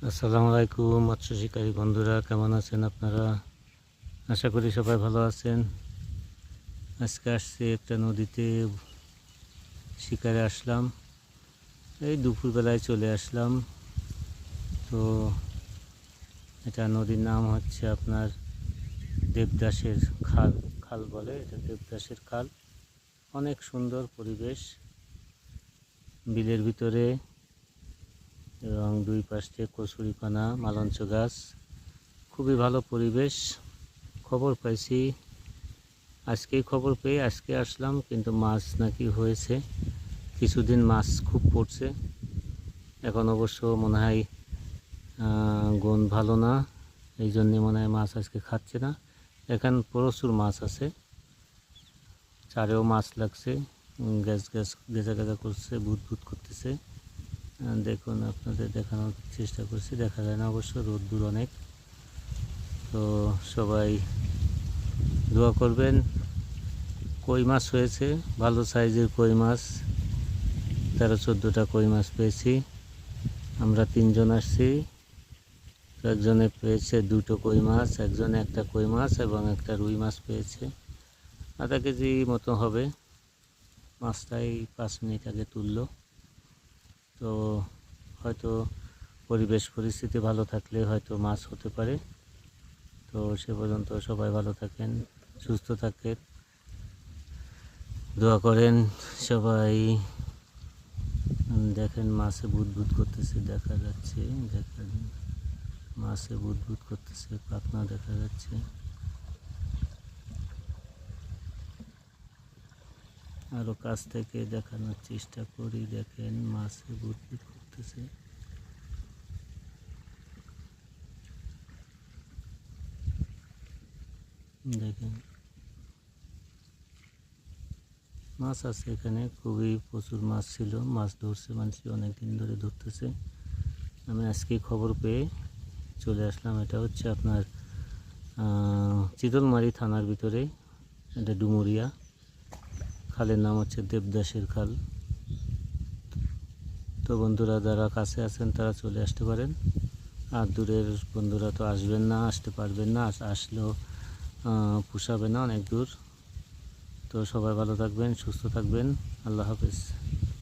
আসসালামু আলাইকুম মৎস্য শিকারী বন্ধুরা, কেমন আছেন আপনারা? আশা করি সবাই ভালো আছেন। আজকে আসছি একটা নদীতে শিকারে আসলাম। এই দুপুরবেলায় চলে আসলাম। তো এটা নদীর নাম হচ্ছে আপনার দেবদাসের খাল। খাল বলে এটা, দেবদাসের খাল। অনেক সুন্দর পরিবেশ বিলের ভিতরে, এবং দুই পাশে কচুরিপানা, মালঞ্চ গাছ, খুবই ভালো পরিবেশ। খবর পাইছি, আজকেই খবর পেয়ে আজকে আসলাম, কিন্তু মাছ নাকি হয়েছে। কিছুদিন মাছ খুব পড়ছে, এখন অবশ্য মনে হয় গুণ ভালো না, এই জন্যে মনে হয় মাছ আজকে খাচ্ছে না। এখানে প্রচুর মাছ আছে, চারেও মাছ লাগছে, গ্যাস গ্যাস গেজা গেজা করছে, ভূত ভূত করতেছে। দেখুন, আপনাদের দেখানোর চেষ্টা করছি, দেখা যায় না অবশ্য, রোদ্দুর অনেক। তো সবাই দোয়া করবেন। কই মাছ হয়েছে, ভালো সাইজের কই মাছ, 13-14টা কই মাছ পেয়েছি। আমরা 3জন আসছি, একজনে পেয়েছে 2টো কই মাছ, একজনে একটা কই মাছ এবং একটা রুই মাছ পেয়েছে। আধা কেজি মতো হবে। মাছটাই 5 মিনিট আগে তুললো। তো হয়তো পরিবেশ পরিস্থিতি ভালো থাকলে হয়তো মাছ হতে পারে। তো সে পর্যন্ত সবাই ভালো থাকেন, সুস্থ থাকেন, দোয়া করেন সবাই। দেখেন মাছে বুদবুদ করতেছে, দেখা যাচ্ছে, দেখেন মাছে বুদবুদ করতেছে, পাখনা দেখা যাচ্ছে। আরো কাছ থেকে দেখানোর চেষ্টা করি, দেখেন মাছে বুদবুদ করতেছে। দেখেন মাছ আছে এখানে, খুবই প্রচুর মাছ ছিল, মাছ ধরছে মানুষ, অনেক দিন ধরে ধরতেছে। আমি আজকে খবর পেয়ে চলে আসলাম। এটা হচ্ছে আপনার চিতলমারি থানার ভিতরে, এটা ডুমুরিয়া। খালের নাম হচ্ছে দেবদাসের খাল। তো বন্ধুরা যারা কাছে আছেন তারা চলে আসতে পারেন, আর দূরের বন্ধুরা তো আসবেন না, আসতে পারবেন না, আসলেও পোষাবে না, অনেক দূর। তো সবাই ভালো থাকবেন, সুস্থ থাকবেন, আল্লাহ হাফেজ।